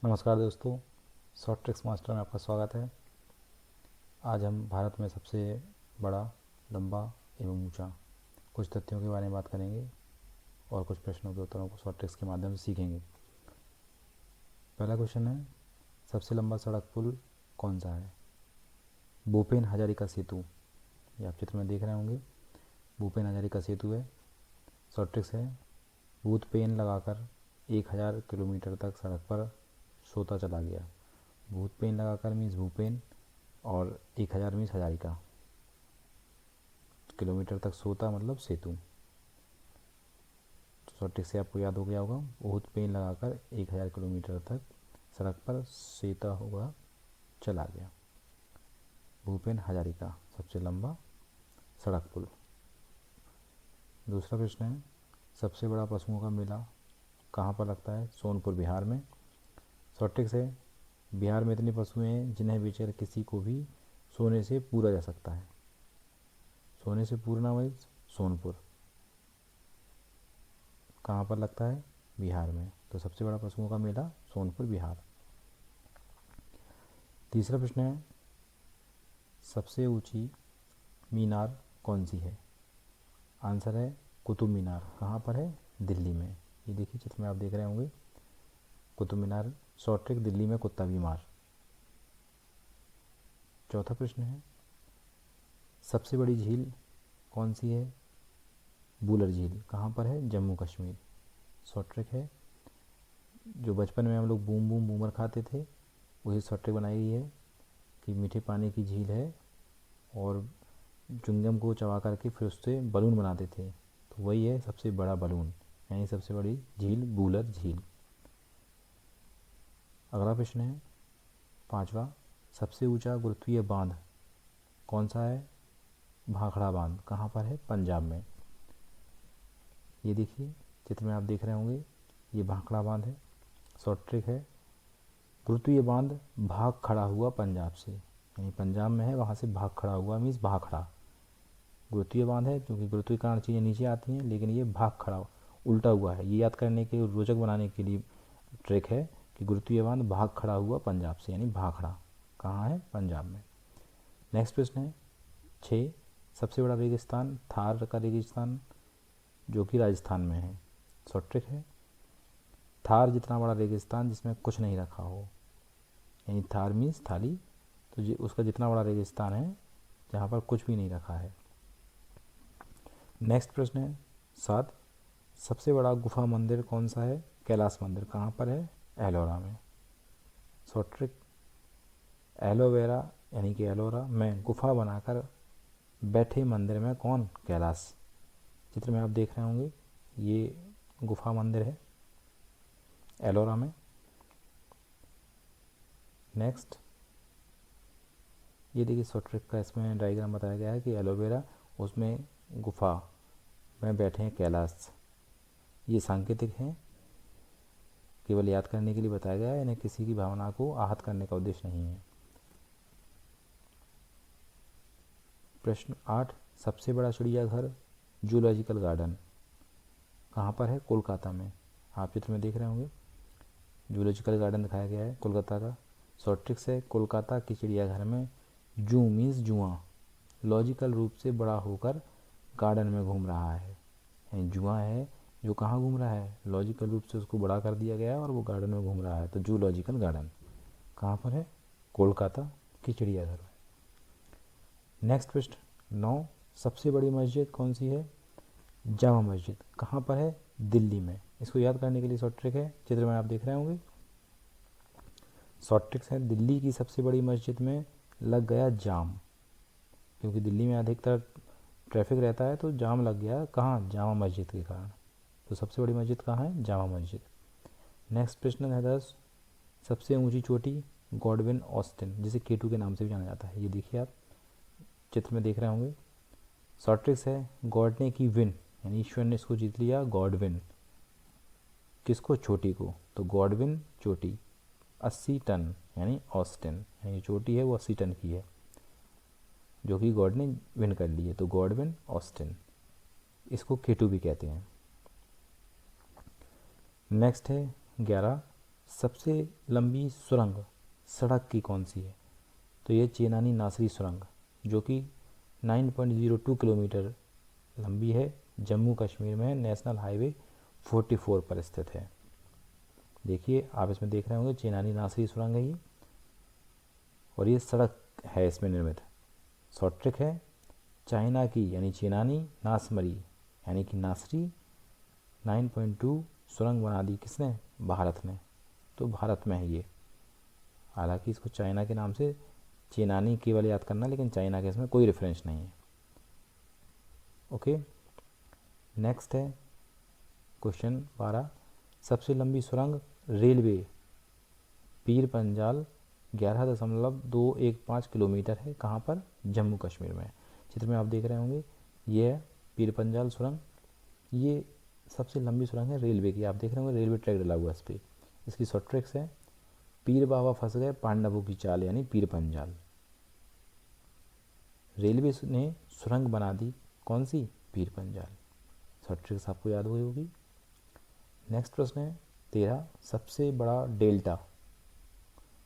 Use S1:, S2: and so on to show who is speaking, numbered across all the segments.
S1: नमस्कार दोस्तों, short tricks master में आपका स्वागत है। आज हम भारत में सबसे बड़ा, लंबा एवं ऊंचा कुछ तथ्यों के बारे में बात करेंगे और कुछ प्रश्नों के उत्तरों को शॉर्ट ट्रिक्स के माध्यम से सीखेंगे। पहला क्वेश्चन है, सबसे लंबा सड़क पुल कौन सा है? भूपेन हजारिका सेतु। ये आप चित्र में देख रहे होंगे, भूपेन हजारिका सेतु है। शॉर्ट ट्रिक्स है, भूत पेन लगाकर 1000 किलोमीटर तक सड़क पर सोता चला गया। भूत पेन लगाकर मीन्स भूपेन और 1000 मीन्स हजारिका, किलोमीटर तक सोता मतलब सेतु। तो शॉर्ट ट्रिक से आपको याद हो गया होगा, भूत पेन लगाकर 1000 किलोमीटर तक सड़क पर सोता हुआ चला गया। भूपेन हजारिका सबसे लंबा सड़क पुल। दूसरा प्रश्न है, सबसे बड़ा पशुओं का मेला कहाँ पर लगता है? सोनपुर, बिहार में। शॉर्ट ट्रिक्स है, बिहार में इतने पशु हैं जिन्हें बेचकर किसी को भी सोने से पूरा जा सकता है। सोने से पूरना मीन्स सोनपुर। कहाँ पर लगता है? बिहार में। तो सबसे बड़ा पशुओं का मेला सोनपुर, बिहार। तीसरा प्रश्न है, सबसे ऊंची मीनार कौन सी है? आंसर है कुतुब मीनार। कहाँ पर है? दिल्ली में। ये देखिए चित्र में आप देख रहे होंगे, कुतुब मीनार। शॉर्ट ट्रिक, दिल्ली में कुत्ता बीमार। चौथा प्रश्न है, सबसे बड़ी झील कौन सी है? बूलर झील। कहाँ पर है? जम्मू कश्मीर। शॉर्ट ट्रिक है, जो बचपन में हम लोग बूम बूम बूमर खाते थे, वही शॉर्ट ट्रिक बनाई गई है कि मीठे पानी की झील है और चुंगम को चबा करके फिर उससे बलून बनाते थे, तो वही है सबसे बड़ा बलून, यानी सबसे बड़ी झील बूलर झील। अगला प्रश्न है, पांचवा, सबसे ऊंचा गुरुत्वीय बांध कौन सा है? भाखड़ा बांध। कहाँ पर है? पंजाब में। ये देखिए चित्र में आप देख रहे होंगे, ये भाखड़ा बांध है। शॉर्ट ट्रिक है, गुरुत्वीय बांध भाग खड़ा हुआ पंजाब से, यानी पंजाब में है, वहाँ से भाग खड़ा हुआ मीन्स भाखड़ा। गुरुत्वीय बांध है क्योंकि गुरुत्वीय चीज़ें नीचे आती हैं, लेकिन ये भाग खड़ा उल्टा हुआ है। ये याद करने के रोचक बनाने के लिए ट्रिक है कि गुरुत्वीय बांध भाग खड़ा हुआ पंजाब से, यानी भाखड़ा। कहाँ है? पंजाब में। नेक्स्ट प्रश्न है 6, सबसे बड़ा रेगिस्तान थार का रेगिस्तान जो कि राजस्थान में है। शॉर्ट ट्रिक है, थार जितना बड़ा रेगिस्तान जिसमें कुछ नहीं रखा हो, यानी थार मीन्स थाली, तो उसका जितना बड़ा रेगिस्तान है जहाँ पर कुछ भी नहीं रखा है। नेक्स्ट प्रश्न है 7, सबसे बड़ा गुफा मंदिर कौन सा है? कैलाश मंदिर। कहाँ पर है? एलोरा में। शॉर्ट ट्रिक, एलोवेरा यानी कि एलोरा में गुफा बनाकर बैठे मंदिर में कौन? कैलाश। चित्र में आप देख रहे होंगे, ये गुफा मंदिर है एलोरा में। नेक्स्ट, ये देखिए शॉर्ट ट्रिक का इसमें डायग्राम बताया गया है कि एलोवेरा, उसमें गुफा में बैठे हैं कैलाश। ये सांकेतिक हैं, केवल याद करने के लिए बताया गया है, इन्हें किसी की भावना को आहत करने का उद्देश्य नहीं है। प्रश्न 8, सबसे बड़ा चिड़ियाघर जूलॉजिकल गार्डन कहाँ पर है? कोलकाता में। आप चित्र में देख रहे होंगे, जूलॉजिकल गार्डन दिखाया गया है कोलकाता का। शॉर्ट ट्रिक्स है, कोलकाता के चिड़ियाघर में जू मीन्स जुआ लॉजिकल रूप से बड़ा होकर गार्डन में घूम रहा है, यानी जुआ है जो कहाँ घूम रहा है? लॉजिकल रूप से उसको बड़ा कर दिया गया है और वो गार्डन में घूम रहा है, तो जूलॉजिकल गार्डन कहाँ पर है? कोलकाता की चिड़ियाघर में। नेक्स्ट प्रश्न 9, सबसे बड़ी मस्जिद कौन सी है? जामा मस्जिद। कहाँ पर है? दिल्ली में। इसको याद करने के लिए शॉर्ट ट्रिक है, चित्र में आप देख रहे होंगे। शॉर्ट ट्रिक्स है, दिल्ली की सबसे बड़ी मस्जिद में लग गया जाम, क्योंकि दिल्ली में अधिकतर ट्रैफिक रहता है, तो जाम लग गया। कहाँ? जामा मस्जिद के कारण। तो सबसे बड़ी मस्जिद कहाँ है? जामा मस्जिद। नेक्स्ट प्रश्न है 10, सबसे ऊंची चोटी गॉडविन ऑस्टिन, जिसे केटू के नाम से भी जाना जाता है। ये देखिए आप चित्र में देख रहे होंगे। शॉर्ट ट्रिक्स है, गॉड ने की विन, यानी ईश्वर ने इसको जीत लिया। गॉडविन किसको? चोटी को। तो गॉडविन चोटी 80 टन, यानी ऑस्टिन, यानी चोटी है वो 80 टन की है जो कि गॉड ने विन कर ली है, तो गॉडविन ऑस्टिन। इसको केटू भी कहते हैं। नेक्स्ट है 11, सबसे लंबी सुरंग सड़क की कौन सी है? तो ये चेनानी नासरी सुरंग जो कि 9.02 किलोमीटर लंबी है, जम्मू कश्मीर में नेशनल हाईवे 44 पर स्थित है। देखिए आप इसमें देख रहे होंगे चेनानी नासरी सुरंग है ये, और ये सड़क है इसमें निर्मित। शॉर्ट ट्रिक है, चाइना की यानी चेनानी, नासमरी यानी कि नासरी 9.2 सुरंग बना दी किसने? भारत ने। तो भारत में है ये, हालांकि इसको चाइना के नाम से चेनानी केवल याद करना, लेकिन चाइना के इसमें कोई रेफरेंस नहीं है। ओके, नेक्स्ट है क्वेश्चन 12, सबसे लंबी सुरंग रेलवे पीर पंजाल 11.215 किलोमीटर है, कहाँ पर? जम्मू कश्मीर में। चित्र में आप देख रहे होंगे ये है पीर पंजाल सुरंग, ये सबसे लंबी सुरंग है रेलवे की। आप देख रहे होंगे रेलवे ट्रैक डला हुआ है इस पर। इसकी शॉर्ट ट्रिक्स है, पीर बाबा फंस गए पांडवों की चाल यानी पीर पंजाल। रेलवे ने सुरंग बना दी कौन सी? पीर पंजाल। शॉर्ट ट्रिक्स आपको याद हुई होगी। नेक्स्ट प्रश्न है 13, सबसे बड़ा डेल्टा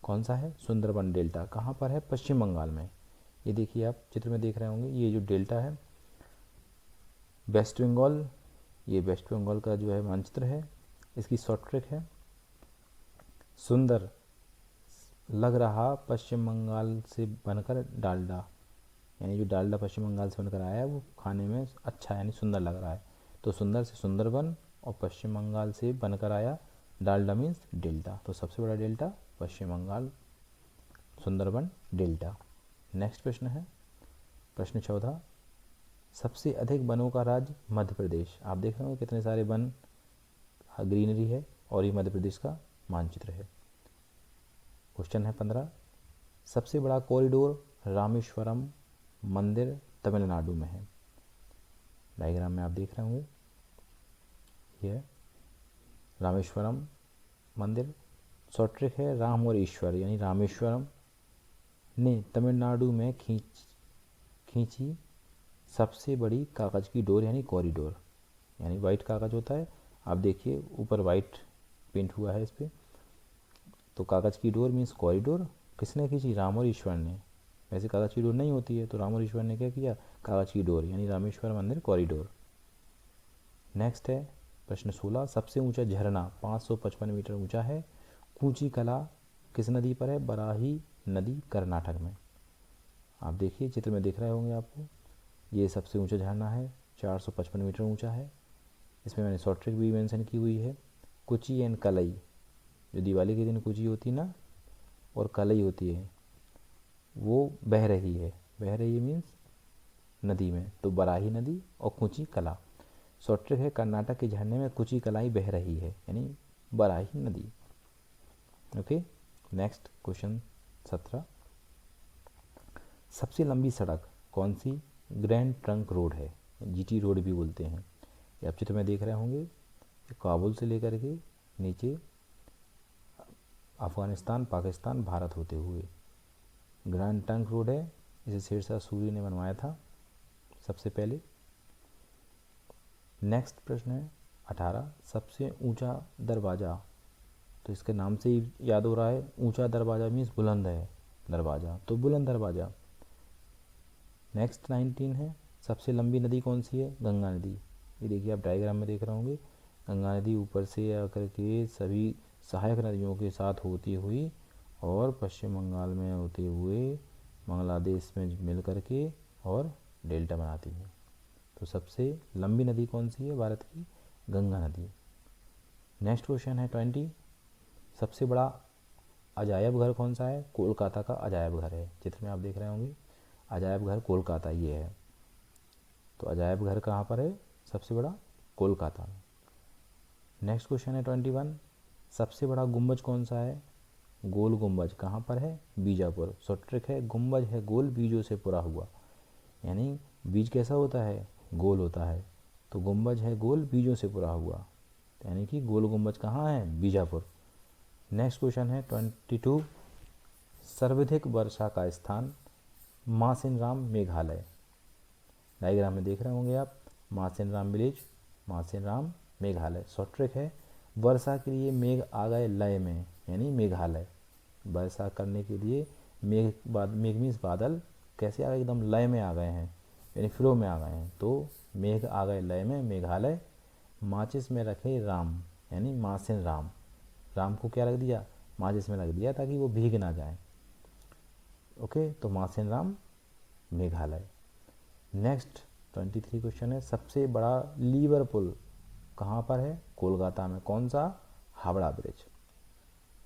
S1: कौन सा है? सुंदरबन डेल्टा। कहाँ पर है? पश्चिम बंगाल में। ये देखिए आप चित्र में देख रहे होंगे, ये जो डेल्टा है वेस्ट बंगाल, ये वेस्ट बंगाल का जो है मानचित्र है। इसकी शॉर्ट ट्रिक है, सुंदर लग रहा पश्चिम बंगाल से बनकर डालडा, यानी जो डालडा पश्चिम बंगाल से बनकर आया है वो खाने में अच्छा यानी सुंदर लग रहा है। तो सुंदर से सुंदरबन, और पश्चिम बंगाल से बनकर आया डालडा मीन्स डेल्टा। तो सबसे बड़ा डेल्टा पश्चिम बंगाल, सुंदरबन डेल्टा। नेक्स्ट प्रश्न है प्रश्न 14, सबसे अधिक वनों का राज्य मध्य प्रदेश। आप देख रहे हो कितने सारे वन, ग्रीनरी है, और ये मध्य प्रदेश का मानचित्र है। क्वेश्चन है 15, सबसे बड़ा कॉरिडोर रामेश्वरम मंदिर तमिलनाडु में है। डायग्राम में आप देख रहे होंगे ये रामेश्वरम मंदिर। शॉर्ट ट्रिक है, राम और ईश्वर यानी रामेश्वरम ने तमिलनाडु में खींची सबसे बड़ी कागज़ की डोर यानी कॉरिडोर, यानी वाइट कागज़ होता है, आप देखिए ऊपर वाइट पेंट हुआ है इस पर। तो कागज़ की डोर मीन्स कॉरिडोर किसने खींची? राम और ईश्वर ने। वैसे कागज़ की डोर नहीं होती है, तो राम और ईश्वर ने क्या किया? कागज़ की डोर यानी रामेश्वर मंदिर कॉरिडोर। नेक्स्ट है प्रश्न 16, सबसे ऊंचा झरना 555 मीटर ऊंचा है, कूची कला किस नदी पर है? बराही नदी, कर्नाटक में। आप देखिए चित्र में दिख रहे होंगे आपको, ये सबसे ऊंचा झरना है, 455 मीटर ऊंचा है। इसमें मैंने शॉर्ट ट्रिक भी मेंशन की हुई है, कुची एंड कलई, जो दिवाली के दिन कुची होती ना और कलई होती है वो बह रही है, बह रही है मीन्स नदी में, तो बराही नदी और कुची कला। शॉर्ट ट्रिक है, कर्नाटक के झरने में कुची कलाई बह रही है यानी बराही नदी। ओके, नेक्स्ट क्वेश्चन 17, सबसे लंबी सड़क कौन सी? ग्रैंड ट्रंक रोड है, जीटी रोड भी बोलते हैं। ये आप चित्र में देख रहे होंगे, काबुल से लेकर के नीचे अफ़गानिस्तान, पाकिस्तान, भारत होते हुए ग्रैंड ट्रंक रोड है। इसे शेरशाह सूरी ने बनवाया था सबसे पहले। नेक्स्ट प्रश्न है 18, सबसे ऊंचा दरवाज़ा, तो इसके नाम से ही याद हो रहा है ऊंचा दरवाज़ा मीन्स बुलंद है दरवाज़ा, तो बुलंद दरवाज़ा। नेक्स्ट 19 है, सबसे लंबी नदी कौन सी है? गंगा नदी। ये देखिए आप डायग्राम में देख रहे होंगे, गंगा नदी ऊपर से आकर के सभी सहायक नदियों के साथ होती हुई और पश्चिम बंगाल में होते हुए बांग्लादेश में मिल करके और डेल्टा बनाती है। तो सबसे लंबी नदी कौन सी है भारत की? गंगा नदी। नेक्स्ट क्वेश्चन है 20, सबसे बड़ा अजायब घर कौन सा है? कोलकाता का अजायब घर है। चित्र में आप देख रहे होंगे अजायब घर कोलकाता ये है। तो अजायब घर कहाँ पर है? सबसे बड़ा कोलकाता में। नेक्स्ट क्वेश्चन है 21, सबसे बड़ा गुंबज कौन सा है? गोल गुंबज कहाँ पर है? बीजापुर। शॉर्ट ट्रिक है, गुंबज है गोल बीजों से पूरा हुआ, यानी बीज कैसा होता है? गोल होता है, तो गुंबज है गोल बीजों से पूरा हुआ, यानी कि गोल गुंबज कहाँ है? बीजापुर। नेक्स्ट क्वेश्चन है 22, सर्वाधिक वर्षा का स्थान मासिनराम मेघालय। डायग्राम में देख रहे होंगे आप, Mawsynram village, Mawsynram Meghalaya. Short trick है, वर्षा के लिए मेघ आ गए लय में, यानी मेघालय। वर्षा करने के लिए मेघ मीन्स बादल कैसे आ गए, एकदम लय में आ गए हैं, यानी फ्लो में आ गए हैं, तो मेघ आ गए लय में, मेघालय। माचिस में रखे राम, यानी मासिन राम, राम को क्या रख दिया, माचिस में रख दिया ताकि वो भीग ना जाए। ओके, तो मासिन राम मेघालय। नेक्स्ट 23 क्वेश्चन है, सबसे बड़ा लीवर पुल कहाँ पर है, कोलकाता में। कौन सा, हावड़ा ब्रिज।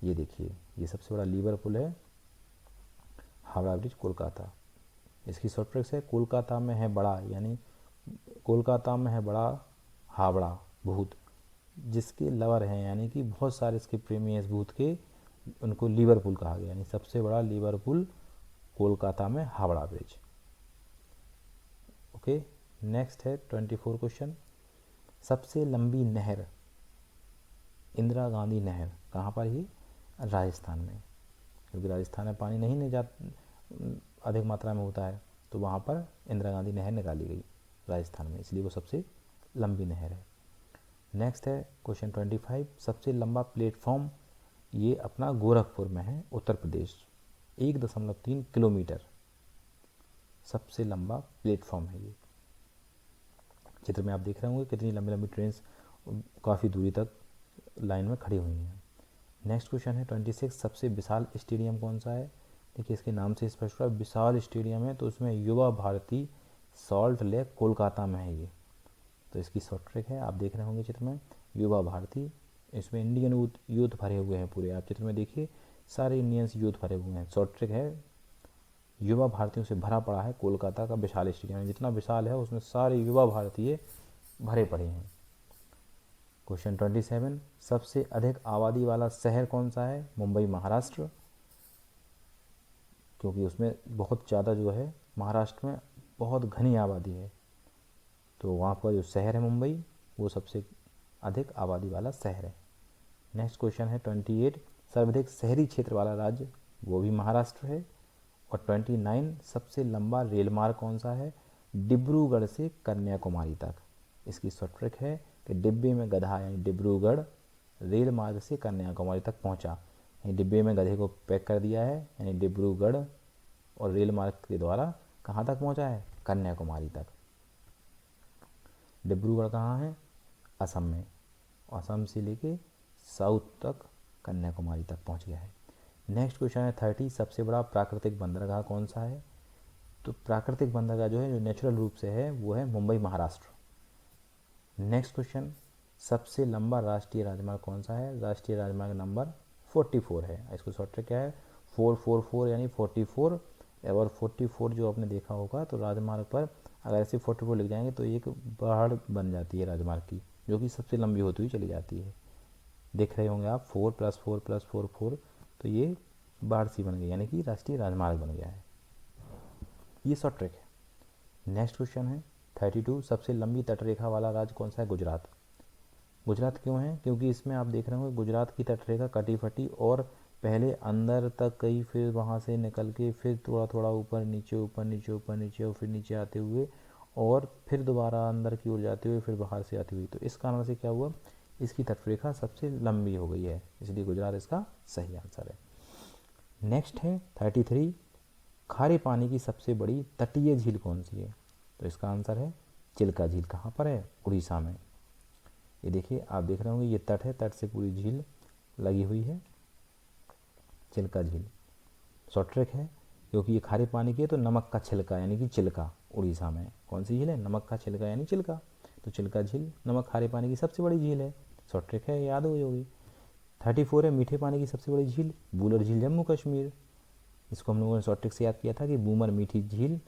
S1: ये देखिए, ये सबसे बड़ा लीवर पुल है, हावड़ा ब्रिज, कोलकाता। इसकी शॉर्ट ट्रिक्स है, कोलकाता में है बड़ा, यानी कोलकाता में है बड़ा हावड़ा भूत, जिसके लवर हैं, यानी कि बहुत सारे इसके प्रेमी हैं इस भूत के, उनको लिवरपूल कहा गया, यानी सबसे बड़ा लिवरपूल कोलकाता में हावड़ा ब्रिज। ओके, नेक्स्ट है 24 क्वेश्चन, सबसे लंबी नहर, इंदिरा गांधी नहर, कहाँ पर ही, राजस्थान में, क्योंकि राजस्थान में पानी नहीं अधिक मात्रा में होता है, तो वहाँ पर इंदिरा गांधी नहर निकाली गई राजस्थान में, इसलिए वो सबसे लंबी नहर है। नेक्स्ट है क्वेश्चन 25, सबसे लंबा प्लेटफॉर्म, ये अपना गोरखपुर में है, उत्तर प्रदेश, 1.3 किलोमीटर सबसे लंबा प्लेटफॉर्म है ये। चित्र में आप देख रहे होंगे कितनी लंबी लंबी ट्रेन काफ़ी दूरी तक लाइन में खड़ी हुई हैं। नेक्स्ट क्वेश्चन है 26, सबसे विशाल स्टेडियम कौन सा है। देखिए, इसके नाम से स्पष्ट हुआ विशाल स्टेडियम है, तो उसमें युवा भारती सॉल्ट लेक कोलकाता में है ये। तो इसकी शॉर्ट ट्रिक है, आप देख रहे होंगे चित्र में, युवा भारती, इसमें इंडियन यूथ भरे हुए हैं पूरे, आप चित्र में देखिए सारे इंडियंस यूथ भरे हुए हैं। शॉर्ट ट्रिक है, युवा भारतीयों से भरा पड़ा है कोलकाता का विशाल स्टेडियम, जितना विशाल है उसमें सारे युवा भारतीय भरे पड़े हैं। क्वेश्चन 27, सबसे अधिक आबादी वाला शहर कौन सा है, मुंबई महाराष्ट्र, क्योंकि उसमें बहुत ज़्यादा जो है महाराष्ट्र में बहुत घनी आबादी है, तो वहाँ पर जो शहर है मुंबई, वो सबसे अधिक आबादी वाला शहर है। नेक्स्ट क्वेश्चन है 28, सर्वाधिक शहरी क्षेत्र वाला राज्य, वो भी महाराष्ट्र है। और 29, सबसे लंबा रेल मार्ग कौन सा है, डिब्रूगढ़ से कन्याकुमारी तक। इसकी शॉर्ट ट्रिक है कि डिब्बे में गधा, यानी डिब्रूगढ़ रेल मार्ग से कन्याकुमारी तक पहुंचा, यानी डिब्बे में गधे को पैक कर दिया है, यानी डिब्रूगढ़ और रेल मार्ग के द्वारा कहाँ तक पहुंचा है, कन्याकुमारी तक। डिब्रूगढ़ कहाँ है, असम में, असम से लेके साउथ तक कन्याकुमारी तक पहुंच गया है। नेक्स्ट क्वेश्चन है 30, सबसे बड़ा प्राकृतिक बंदरगाह कौन सा है। तो प्राकृतिक बंदरगाह जो है, जो नेचुरल रूप से है, वो है मुंबई महाराष्ट्र। नेक्स्ट क्वेश्चन, सबसे लंबा राष्ट्रीय राजमार्ग कौन सा है, राष्ट्रीय राजमार्ग नंबर 44 है। इसको शॉर्ट ट्रिक क्या है, 444 यानी 44, और 44 जो आपने देखा होगा, तो राजमार्ग पर अगर ऐसे 44 लिख जाएंगे तो एक पहाड़ बन जाती है राजमार्ग की, जो कि सबसे लंबी होती हुई चली जाती है। देख रहे होंगे आप 4 + 4 + 4 4, तो ये बाढ़ सी बन गई, यानी कि राष्ट्रीय राजमार्ग बन गया है। ये शॉर्ट ट्रिक है। नेक्स्ट क्वेश्चन है 32, सबसे लंबी तटरेखा वाला राज्य कौन सा है, गुजरात। गुजरात क्यों है, क्योंकि इसमें आप देख रहे होंगे गुजरात की तटरेखा कटी फटी, और पहले अंदर तक गई, फिर वहाँ से निकल के फिर थोड़ा थोड़ा ऊपर नीचे ऊपर नीचे ऊपर नीचे, और फिर नीचे आते हुए, और फिर दोबारा अंदर की ओर जाते हुए, फिर बाहर से आती हुई, तो इस कारण से क्या हुआ, इसकी तटरेखा सबसे लंबी हो गई है, इसलिए गुजरात इसका सही आंसर है। नेक्स्ट है 33, खारे पानी की सबसे बड़ी तटीय झील कौन सी है। तो इसका आंसर है चिल्का झील। कहाँ पर है, उड़ीसा में। ये देखिए, आप देख रहे होंगे ये तट है, तट से पूरी झील लगी हुई है, चिल्का झील। शॉर्ट ट्रिक है, क्योंकि ये खारे पानी की है, तो नमक का छिलका यानी कि चिल्का, उड़ीसा में कौन सी झील है, नमक का छिलका यानी चिल्का, तो चिल्का झील नमक खारे पानी की सबसे बड़ी झील है। शॉर्ट ट्रिक है, याद हो गई होगी। 34 है, मीठे पानी की सबसे बड़ी झील, बूलर झील, जम्मू कश्मीर। इसको हम लोगों ने शॉर्ट ट्रिक से याद किया था कि बूमर मीठी झील,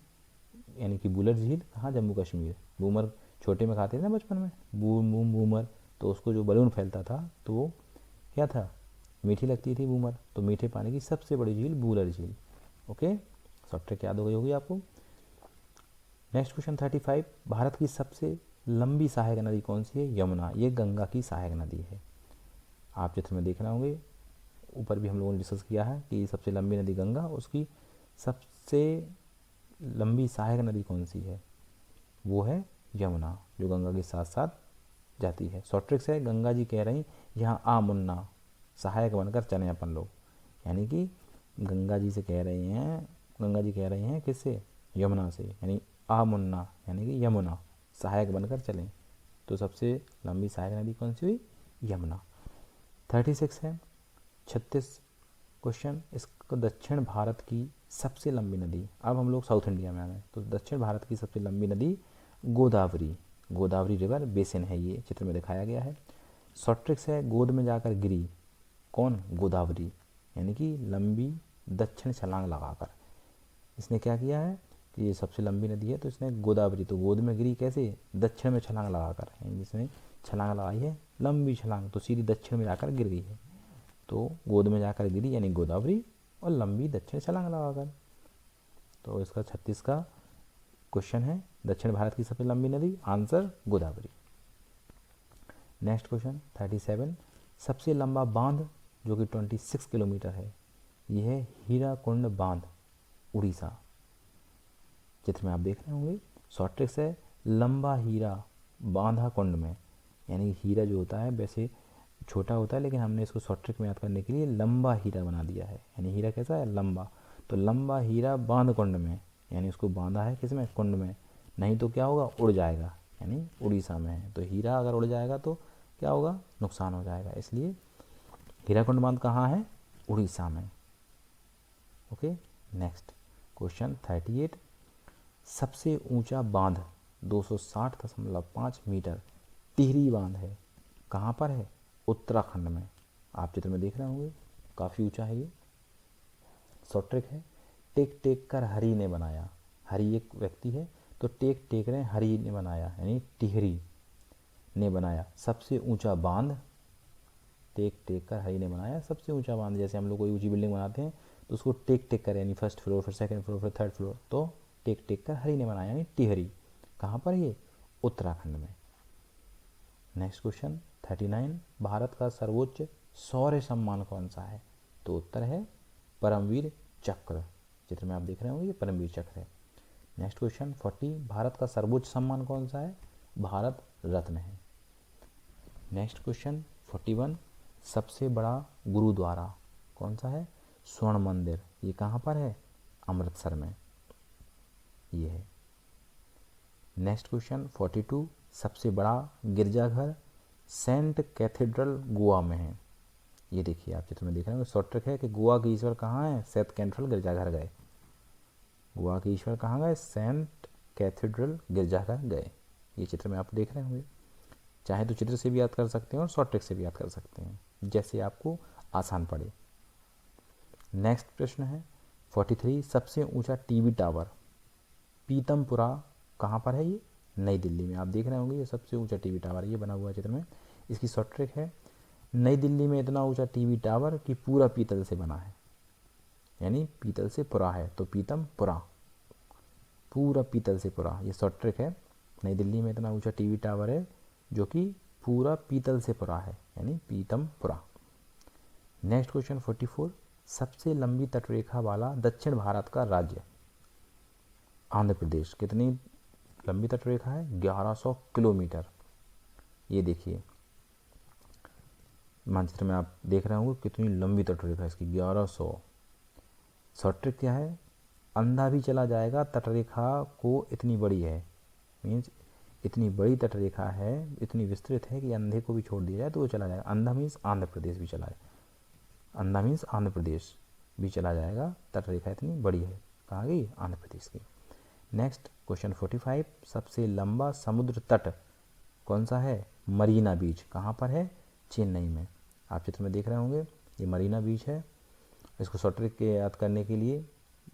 S1: यानी कि बूलर झील कहाँ, जम्मू कश्मीर। बूमर छोटे में खाते थे ना बचपन में, बूम बूम बूमर, तो उसको जो बलून फैलता था तो वो क्या था, मीठी लगती थी बूमर, तो मीठे पानी की सबसे बड़ी झील बूलर झील। ओके, शॉर्ट ट्रिक याद हो गई होगी आपको। नेक्स्ट क्वेश्चन 35, भारत की सबसे लंबी सहायक नदी कौन सी है, यमुना। ये गंगा की सहायक नदी है, आप चित्र में देख रहे होंगे, ऊपर भी हम लोगों ने डिस्कस किया है कि सबसे लंबी नदी गंगा, उसकी सबसे लंबी सहायक नदी कौन सी है, वो है यमुना, जो गंगा के साथ साथ जाती है। शॉर्ट ट्रिक्स है, गंगा जी कह रही यहाँ आ मुन्ना, सहायक बनकर चलें अपन लोग, यानी कि गंगा जी कह रहे हैं किससे, यमुना से, यानी आ मुन्ना यानी कि यमुना, सहायक बनकर चलें। तो सबसे लंबी सहायक नदी कौन सी हुई, यमुना। 36 है, 36 क्वेश्चन, इसको दक्षिण भारत की सबसे लंबी नदी, अब हम लोग साउथ इंडिया में आ गए, तो दक्षिण भारत की सबसे लंबी नदी गोदावरी, गोदावरी रिवर बेसिन है, ये चित्र में दिखाया गया है। शॉर्ट ट्रिक्स है, गोद में जाकर गिरी, कौन, गोदावरी, यानी कि लंबी दक्षिण छलांग लगाकर। इसने क्या किया है कि ये सबसे लंबी नदी है तो इसने गोदावरी, तो गोद में गिरी कैसे, दक्षिण में छलांग लगाकर, यानी इसने छलांग लगाई है लंबी छलांग, तो सीधी दक्षिण में जाकर गिर गई है, तो गोद में जाकर गिरी यानी गोदावरी, और लंबी दक्षिण छलांग लगाकर। तो इसका 36 का क्वेश्चन है, दक्षिण भारत की सबसे लंबी नदी, आंसर गोदावरी। नेक्स्ट क्वेश्चन 37, सबसे लंबा बांध जो कि 26 किलोमीटर है, यह है हीराकुंड बांध, उड़ीसा। चित्र में आप देख रहे होंगे, शॉर्ट ट्रिक्स है, लंबा हीरा बांधा कुंड में, यानी हीरा जो होता है वैसे छोटा होता है, लेकिन हमने इसको शॉर्ट ट्रिक में याद करने के लिए लंबा हीरा बना दिया है, यानी हीरा कैसा है, लंबा, तो लंबा हीरा बांध कुंड में, यानी उसको बांधा है किसमें, कुंड में, नहीं तो क्या होगा, उड़ जाएगा, यानी उड़ीसा में है, तो हीरा अगर उड़ जाएगा तो क्या होगा, नुकसान हो जाएगा, इसलिए हीराकुंड बांध कहाँ है, उड़ीसा में। ओके, नेक्स्ट क्वेश्चन 38, सबसे ऊंचा बांध 260.5 मीटर टिहरी बांध है, कहाँ पर है, उत्तराखंड में। आप चित्र में देख रहे होंगे, काफ़ी ऊंचा है ये। शॉर्ट ट्रिक है, टेक टेक कर हरि ने बनाया, हरि एक व्यक्ति है, तो टेक टेक रहे हरि ने बनाया, यानी टिहरी ने बनाया सबसे ऊंचा बांध, टेक टेक कर हरि ने बनाया सबसे ऊंचा बांध। जैसे हम लोग कोई ऊंची बिल्डिंग बनाते हैं तो उसको टेक टेक कर, यानी फर्स्ट फ्लोर, फिर सेकंड फ्लोर, फिर थर्ड फ्लोर, तो टेक टेक कर हरि ने बनाया, यानी टिहरी, कहाँ पर ये, उत्तराखंड में। नेक्स्ट क्वेश्चन 39, भारत का सर्वोच्च शौर्य सम्मान कौन सा है, तो उत्तर है परमवीर चक्र, चित्र में आप देख रहे होंगे ये परमवीर चक्र है। नेक्स्ट क्वेश्चन 40, भारत का सर्वोच्च सम्मान कौन सा है, भारत रत्न है। नेक्स्ट क्वेश्चन 41, सबसे बड़ा गुरुद्वारा कौन सा है, स्वर्ण मंदिर, ये कहाँ पर है, अमृतसर में ये है। नेक्स्ट क्वेश्चन 42, सबसे बड़ा गिरजाघर सेंट कैथेड्रल गोवा में है, ये देखिए आप चित्र में देख रहे हैं, शॉर्ट ट्रिक है कि गोवा के ईश्वर कहाँ है, सेंट कैथेड्रल गिरजाघर गए, गोवा के ईश्वर कहाँ गए, सेंट कैथेड्रल गिरजाघर गए, ये चित्र में आप देख रहे होंगे। चाहे तो चित्र से भी याद कर सकते हैं और शॉर्ट ट्रिक से भी याद कर सकते हैं, जैसे आपको आसान पड़े। नेक्स्ट प्रश्न है 43, सबसे ऊंचा टीवी टावर पीतमपुरा कहाँ पर है, ये नई दिल्ली में। आप देख रहे होंगे ये सबसे ऊंचा टीवी टावर ये बना हुआ है चित्र में। इसकी शॉर्ट ट्रिक है, नई दिल्ली में इतना ऊंचा टीवी टावर कि पूरा पीतल से बना है, यानी पीतल से पुरा है, तो पीतमपुरा, पूरा पीतल से पुरा, ये शॉर्ट ट्रिक है। नई दिल्ली में इतना ऊंचा टीवी टावर है जो कि पूरा पीतल से पुरा है, यानी पीतमपुरा। नेक्स्ट क्वेश्चन 44, सबसे लंबी तटरेखा वाला दक्षिण भारत का राज्य, आंध्र प्रदेश। कितनी लंबी तटरेखा है, 1100 किलोमीटर। ये देखिए मानचित्र में आप देख रहे होंगे कितनी लंबी तटरेखा है इसकी, 1100। शॉर्ट ट्रिक क्या है, अंधा भी चला जाएगा, तटरेखा को इतनी बड़ी है, मीन्स इतनी बड़ी तटरेखा है, इतनी विस्तृत है कि अंधे को भी छोड़ दिया जाए तो वो चला जाएगा। अंधा मीन्स आंध्र प्रदेश भी चला है, अंधा मीन्स आंध्र प्रदेश भी चला जाएगा, तटरेखा इतनी बड़ी है, कहाँ गई, आंध्र प्रदेश की। नेक्स्ट क्वेश्चन 45, सबसे लंबा समुद्र तट कौन सा है, मरीना बीच, कहाँ पर है, चेन्नई में। आप चित्र में देख रहे होंगे ये मरीना बीच है। इसको शॉर्ट ट्रिक के याद करने के लिए,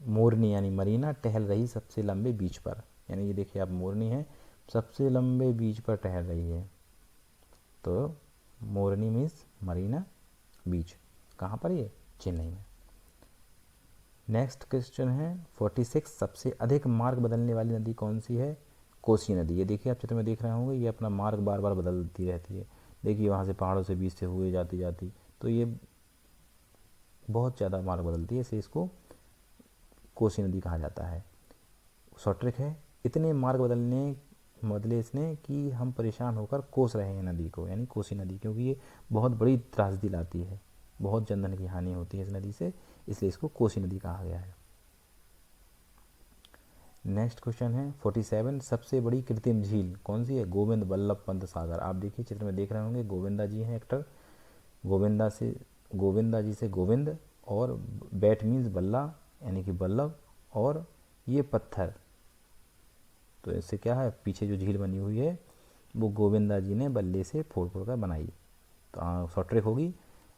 S1: मोरनी यानी मरीना टहल रही सबसे लंबे बीच पर, यानी ये देखिए आप मोरनी है सबसे लंबे बीच पर टहल रही है, तो मोरनी मीन्स मरीना बीच, कहाँ पर ये, चेन्नई में। नेक्स्ट क्वेश्चन है 46, सबसे अधिक मार्ग बदलने वाली नदी कौन सी है, कोसी नदी। ये देखिए आप चित्र में देख रहे होंगे ये अपना मार्ग बार बार बदलती रहती है, देखिए वहाँ से पहाड़ों से बीच से हुए जाती जाती, तो ये बहुत ज़्यादा मार्ग बदलती है, इसे इसको कोसी नदी कहा जाता है। शॉर्ट ट्रिक है, इतने मार्ग बदले इसने कि हम परेशान होकर कोस रहे हैं नदी को, यानी कोसी नदी, क्योंकि ये बहुत बड़ी त्रासदी लाती है, बहुत जनधन की हानि होती है इस नदी से, इसलिए इसको कोसी नदी कहा गया है। नेक्स्ट क्वेश्चन है 47, सबसे बड़ी कृत्रिम झील कौन सी है? गोविंद बल्लभ पंत सागर। आप देखिए चित्र में देख रहे होंगे, गोविंदा जी हैं एक्टर, गोविंदा जी से गोविंद, और बैट मीन्स बल्ला यानी कि बल्लभ, और ये पत्थर, तो इससे क्या है, पीछे जो झील बनी हुई है वो गोविंदा जी ने बल्ले से फोड़ फोड़ कर बनाई। तो शॉर्ट ट्रिक होगी,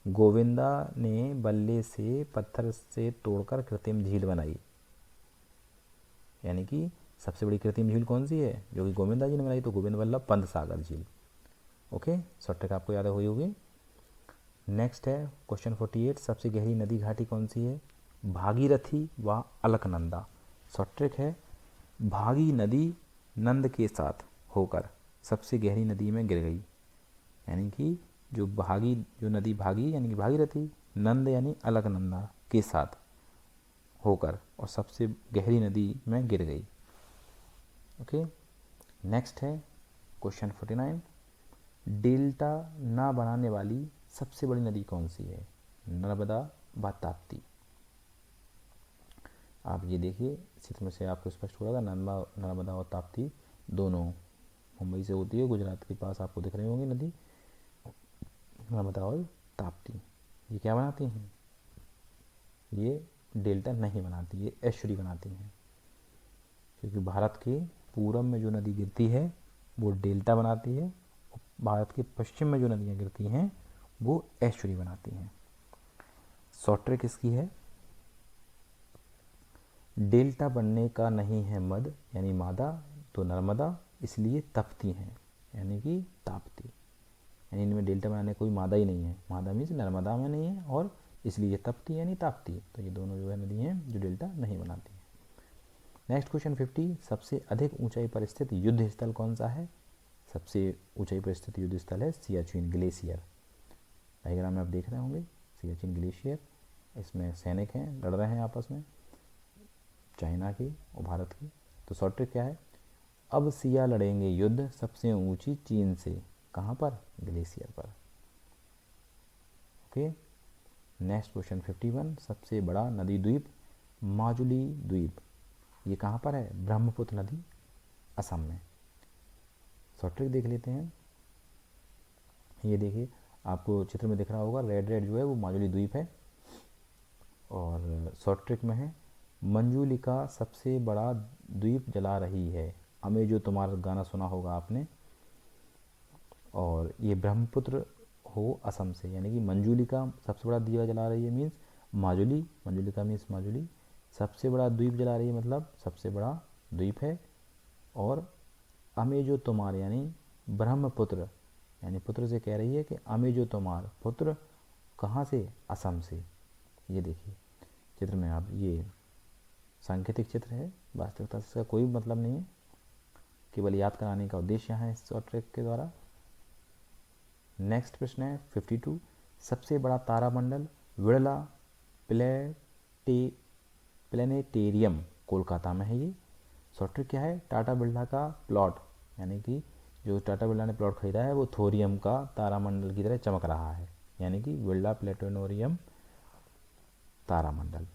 S1: गोविंदा ने बल्ले से पत्थर से तोड़कर कृत्रिम झील बनाई, यानी कि सबसे बड़ी कृत्रिम झील कौन सी है जो कि गोविंदा जी ने बनाई? तो गोविंद बल्लभ पंत सागर झील। ओके, शॉर्ट ट्रिक आपको याद हुई होगी। नेक्स्ट है क्वेश्चन 48, सबसे गहरी नदी घाटी कौन सी है? भागीरथी व अलकनंदा। शॉर्ट ट्रिक है, भागी नदी नंद के साथ होकर सबसे गहरी नदी में गिर गई, यानी कि जो नदी भागी यानी कि भागीरथी, नंद यानी अलकनंदा के साथ होकर और सबसे गहरी नदी में गिर गई। ओके, नेक्स्ट है क्वेश्चन 49, डेल्टा ना बनाने वाली सबसे बड़ी नदी कौन सी है? नर्मदा व ताप्ती। आप ये देखिए चित्र में से आपको स्पष्ट हो रहा था, नर्मदा और ताप्ती दोनों मुंबई से होती है, गुजरात के पास आपको दिख रही होंगी नदी नर्मदा और ताप्ती। ये क्या बनाती हैं? ये डेल्टा नहीं बनाती, ये एस्चुरी बनाती हैं, क्योंकि भारत के पूरब में जो नदी गिरती है वो डेल्टा बनाती है, भारत के पश्चिम में जो नदियाँ गिरती हैं वो एस्चुरी बनाती हैं। शॉर्ट ट्रिक इसकी है, डेल्टा बनने का नहीं है मद यानी मादा, तो नर्मदा, इसलिए तपती हैं यानी कि ताप्ती, यानी इनमें डेल्टा बनाने कोई मादा ही नहीं है, मादा मीन्स नर्मदा में नहीं है, और इसलिए तपती यानी ताप्ती। तो ये दोनों जो है नदी हैं जो डेल्टा नहीं बनाती हैं। नेक्स्ट क्वेश्चन 50, सबसे अधिक ऊंचाई पर स्थित युद्ध स्थल कौन सा है? सबसे ऊंचाई पर स्थित युद्ध स्थल है सियाचिन ग्लेशियर। डायग्राम में आप देख रहे होंगे सियाचिन ग्लेशियर, इसमें सैनिक हैं, लड़ रहे हैं आपस में, चाइना की और भारत की। तो शॉर्ट ट्रिक क्या है, अब सिया लड़ेंगे युद्ध सबसे ऊंची चीन से, कहाँ पर? ग्लेशियर पर। ओके, नेक्स्ट क्वेश्चन 51, सबसे बड़ा नदी द्वीप माजुली द्वीप, ये कहाँ पर है? ब्रह्मपुत्र नदी, असम में। शॉर्ट ट्रिक देख लेते हैं, ये देखिए आपको चित्र में दिख रहा होगा, रेड रेड जो है वो माजुली द्वीप है, और शॉर्ट ट्रिक में है, मंजूलिका सबसे बड़ा द्वीप जला रही है, हमें जो तुम्हारा गाना सुना होगा आपने, और ये ब्रह्मपुत्र हो असम से, यानी कि मंजूलिका सबसे बड़ा दिया जला रही है मीन्स माजुली, मंजूलिका मीन्स माजुली, सबसे बड़ा द्वीप जला रही है मतलब सबसे बड़ा द्वीप है, और अमे जो तुम्हार यानी ब्रह्मपुत्र, यानी पुत्र से कह रही है कि अमे जो तुम्हार पुत्र कहाँ से? असम से। ये देखिए चित्र में आप, ये सांकेतिक चित्र है, वास्तविकता से इसका कोई मतलब नहीं है, केवल याद कराने का उद्देश्य यहाँ है इस शॉर्ट ट्रिक के द्वारा। नेक्स्ट प्रश्न है 52, सबसे बड़ा तारामंडल बिड़ला प्लेनेटेरियम कोलकाता में है। ये शॉर्ट ट्रिक क्या है, टाटा बिरला का प्लॉट, यानी कि जो टाटा बिरला ने प्लॉट खरीदा है वो थोरियम का तारामंडल की तरह चमक रहा है, यानी कि बिरला प्लेनेटोरियम तारामंडल।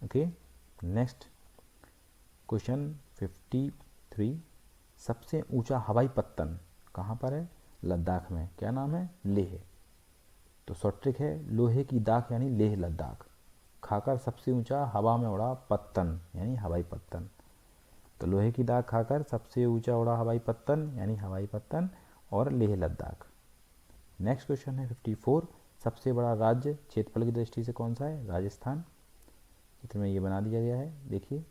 S1: ओके, नेक्स्ट क्वेश्चन 53, सबसे ऊंचा हवाई पत्तन कहाँ पर है? लद्दाख में। क्या नाम है? लेह। तो शॉर्ट ट्रिक है, लोहे की दाख यानी लेह लद्दाख खाकर सबसे ऊंचा हवा में उड़ा पत्तन यानी हवाई पत्तन। तो लोहे की दाख खाकर सबसे ऊंचा उड़ा हवाई पत्तन यानी हवाई पत्तन, और लेह लद्दाख। नेक्स्ट क्वेश्चन है 54, सबसे बड़ा राज्य क्षेत्रफल की दृष्टि से कौन सा है? राजस्थान। चित्र में ये बना दिया गया है, देखिए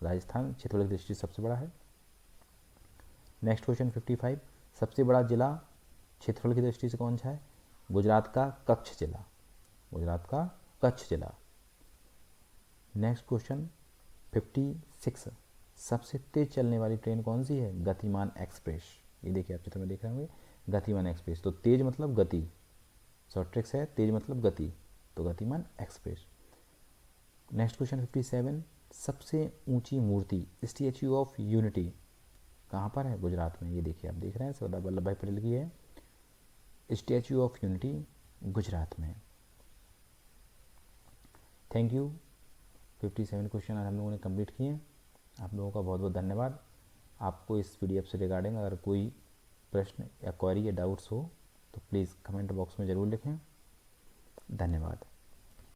S1: राजस्थान क्षेत्रफल की दृष्टि से सबसे बड़ा है। नेक्स्ट क्वेश्चन 55, सबसे बड़ा जिला क्षेत्रफल की दृष्टि से कौन सा है? गुजरात का कच्छ जिला, गुजरात का कच्छ जिला। नेक्स्ट क्वेश्चन 56, सबसे तेज चलने वाली ट्रेन कौन सी है? गतिमान एक्सप्रेस। ये देखिए आप चित्र में देख रहे होंगे, गतिमान एक्सप्रेस। तो तेज मतलब गति, शॉर्ट ट्रिक्स है, तेज मतलब गति, तो गतिमान एक्सप्रेस। नेक्स्ट क्वेश्चन 57, सबसे ऊंची मूर्ति स्टैच्यू ऑफ यूनिटी कहाँ पर है? गुजरात में। ये देखिए आप देख रहे हैं सरदार वल्लभ भाई पटेल की है स्टैच्यू ऑफ यूनिटी गुजरात में। Thank you. 57 क्वेश्चन आज हम लोगों ने कंप्लीट किए हैं। आप लोगों का बहुत बहुत धन्यवाद। आपको इस PDF से रिगार्डिंग अगर कोई प्रश्न या क्वेरी या डाउट्स हो तो प्लीज़ कमेंट बॉक्स में ज़रूर लिखें। धन्यवाद।